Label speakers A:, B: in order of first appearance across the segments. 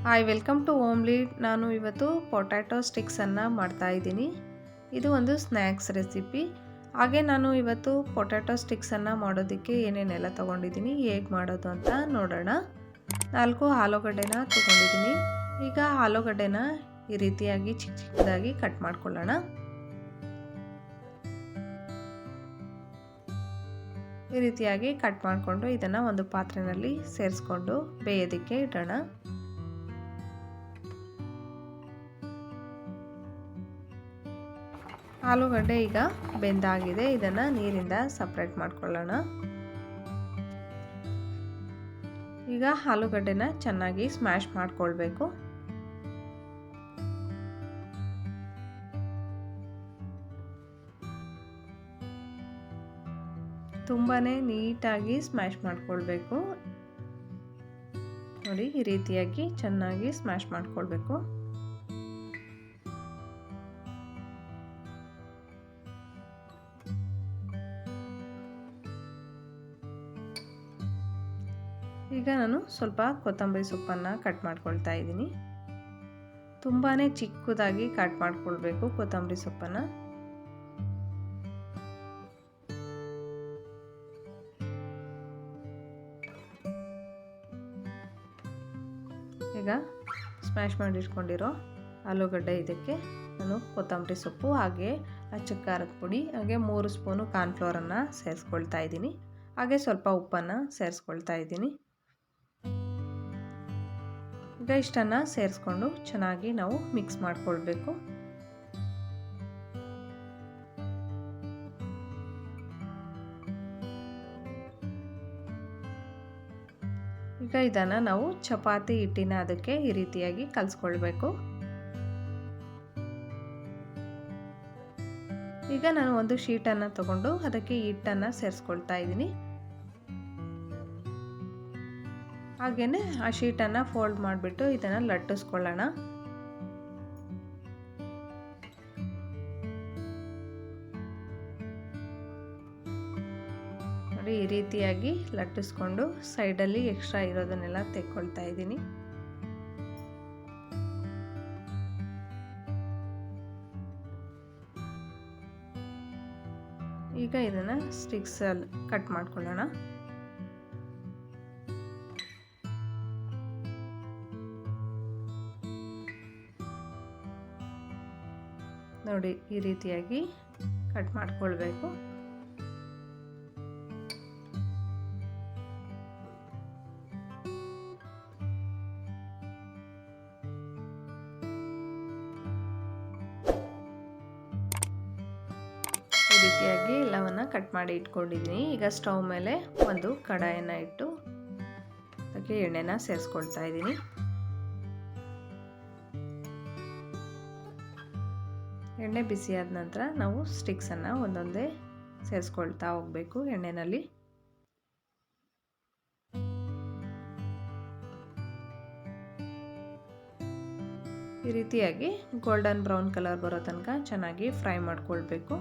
A: Hi, welcome to homely. ನಾನು ಇವತ್ತು potato ಸ್ಟಿಕ್ಸನ್ನು ಮಾಡ್ತಾಯಿದ್ದೀನಿ. ಇದು ಒಂದು ಸ್ನ್ಯಾಕ್ಸ್ ರೆಸಿಪಿ. ಹಾಗೆ ನಾನು ಇವತ್ತು ಪೊಟ್ಯಾಟೊ ಸ್ಟಿಕ್ಸನ್ನು ಮಾಡೋದಕ್ಕೆ ಏನೇನೆಲ್ಲ ತೊಗೊಂಡಿದ್ದೀನಿ, ಹೇಗೆ ಮಾಡೋದು ಅಂತ ನೋಡೋಣ. 4 ಆಲೂಗಡ್ಡೆನ ತೊಗೊಂಡಿದ್ದೀನಿ. ಈಗ ಆಲೂಗಡ್ಡೆನ ಈ ರೀತಿಯಾಗಿ ಚಿಕ್ಕ ಚಿಕ್ಕದಾಗಿ ಕಟ್ ಮಾಡ್ಕೊಳ್ಳೋಣ. ಈ ರೀತಿಯಾಗಿ ಕಟ್ ಮಾಡಿಕೊಂಡು ಇದನ್ನು ಒಂದು ಪಾತ್ರೆಯಲ್ಲಿ ಸೇರಿಸ್ಕೊಂಡು ಬೇಯೋದಕ್ಕೆ ಇಡೋಣ. ಆಲೂಗಡ್ಡೆ ಈಗ ಬೆಂದಾಗಿದೆ. ಇದನ್ನು ನೀರಿಂದ ಸಪ್ರೇಟ್ ಮಾಡ್ಕೊಳ್ಳೋಣ. ಈಗ ಆಲೂಗಡ್ಡೆನ ಚೆನ್ನಾಗಿ ಸ್ಮ್ಯಾಶ್ ಮಾಡ್ಕೊಳ್ಬೇಕು. ತುಂಬಾ ನೀಟಾಗಿ ಸ್ಮ್ಯಾಶ್ ಮಾಡ್ಕೊಳ್ಬೇಕು. ನೋಡಿ, ಈ ರೀತಿಯಾಗಿ ಚೆನ್ನಾಗಿ ಸ್ಮ್ಯಾಶ್ ಮಾಡ್ಕೊಳ್ಬೇಕು. ಈಗ ನಾನು ಸ್ವಲ್ಪ ಕೊತ್ತಂಬರಿ ಸೊಪ್ಪನ್ನು ಕಟ್ ಮಾಡ್ಕೊಳ್ತಾ ಇದ್ದೀನಿ. ತುಂಬಾ ಚಿಕ್ಕದಾಗಿ ಕಟ್ ಮಾಡ್ಕೊಳ್ಬೇಕು ಕೊತ್ತಂಬರಿ ಸೊಪ್ಪನ್ನು. ಈಗ ಸ್ಮ್ಯಾಶ್ ಮಾಡಿಟ್ಕೊಂಡಿರೋ ಆಲೂಗಡ್ಡೆ ಇದಕ್ಕೆ ನಾನು ಕೊತ್ತಂಬರಿ ಸೊಪ್ಪು ಹಾಗೆ ಅಚ್ಚ ಖಾರದ ಪುಡಿ ಹಾಗೆ 3 ಸ್ಪೂನು ಕಾರ್ನ್ಫ್ಲವರನ್ನು ಸೇರಿಸ್ಕೊಳ್ತಾ ಇದ್ದೀನಿ. ಹಾಗೆ ಸ್ವಲ್ಪ ಉಪ್ಪನ್ನು ಸೇರಿಸ್ಕೊಳ್ತಾ ಇದ್ದೀನಿ. ಈಗ ಇಷ್ಟನ್ನು ಸೇರಿಸ್ಕೊಂಡು ಚೆನ್ನಾಗಿ ನಾವು ಮಿಕ್ಸ್ ಮಾಡ್ಕೊಳ್ಬೇಕು. ಈಗ ಇದನ್ನು ನಾವು ಚಪಾತಿ ಹಿಟ್ಟಿನ ಅದಕ್ಕೆ ಈ ರೀತಿಯಾಗಿ ಕಲಿಸ್ಕೊಳ್ಬೇಕು. ಈಗ ನಾನು ಒಂದು ಶೀಟನ್ನು ತಗೊಂಡು ಅದಕ್ಕೆ ಹಿಟ್ಟನ್ನು ಸೇರಿಸ್ಕೊಳ್ತಾ ಇದ್ದೀನಿ. ಹಾಗೆಯೇ ಆ ಶೀಟನ್ನು ಫೋಲ್ಡ್ ಮಾಡಿಬಿಟ್ಟು ಇದನ್ನು ಲಟ್ಟಿಸ್ಕೊಳ್ಳೋಣ. ನೋಡಿ, ಈ ರೀತಿಯಾಗಿ ಲಟ್ಟಿಸ್ಕೊಂಡು ಸೈಡಲ್ಲಿ ಎಕ್ಸ್ಟ್ರಾ ಇರೋದನ್ನೆಲ್ಲ ತೆಕ್ಕೊಳ್ತಾ ಇದ್ದೀನಿ. ಈಗ ಇದನ್ನು ಸ್ಟಿಕ್ಸಲ್ಲಿ ಕಟ್ ಮಾಡ್ಕೊಳ್ಳೋಣ. ನೋಡಿ, ಈ ರೀತಿಯಾಗಿ ಕಟ್ ಮಾಡ್ಕೊಳ್ಬೇಕು. ಈ ರೀತಿಯಾಗಿ ಎಲ್ಲವನ್ನ ಕಟ್ ಮಾಡಿ ಇಟ್ಕೊಂಡಿದ್ದೀನಿ. ಈಗ ಸ್ಟವ್ ಮೇಲೆ ಒಂದು ಕಡಾಯಿಯನ್ನು ಇಟ್ಟು ಅದಕ್ಕೆ ಎಣ್ಣೆನ ಸೇರಿಸ್ಕೊಳ್ತಾ ಇದ್ದೀನಿ. ಎಣ್ಣೆ ಬಿಸಿಯಾದ ನಂತರ ನಾವು ಸ್ಟಿಕ್ಸನ್ನು ಒಂದೊಂದೇ ಸೇರಿಸ್ಕೊಳ್ತಾ ಹೋಗಬೇಕು ಎಣ್ಣೆಯಲ್ಲಿ. ಈ ರೀತಿಯಾಗಿ ಗೋಲ್ಡನ್ ಬ್ರೌನ್ ಕಲರ್ ಬರೋ ತನಕ ಚೆನ್ನಾಗಿ ಫ್ರೈ ಮಾಡ್ಕೊಳ್ಬೇಕು.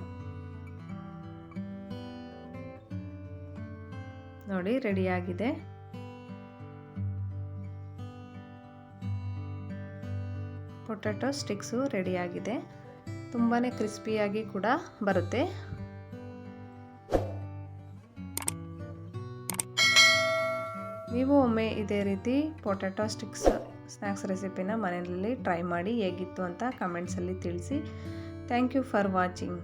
A: ನೋಡಿ, ರೆಡಿಯಾಗಿದೆ. ಪೊಟ್ಯಾಟೊ ಸ್ಟಿಕ್ಸು ರೆಡಿಯಾಗಿದೆ. ತುಂಬಾ ಕ್ರಿಸ್ಪಿಯಾಗಿ ಕೂಡ ಬರುತ್ತೆ. ನೀವು ಒಮ್ಮೆ ಇದೇ ರೀತಿ ಪೊಟ್ಯಾಟೊ ಸ್ನ್ಯಾಕ್ಸ್ ರೆಸಿಪಿನ ಮನೆಯಲ್ಲಿ ಟ್ರೈ ಮಾಡಿ ಹೇಗಿತ್ತು ಅಂತ ಕಮೆಂಟ್ಸಲ್ಲಿ ತಿಳಿಸಿ. Thank you for watching.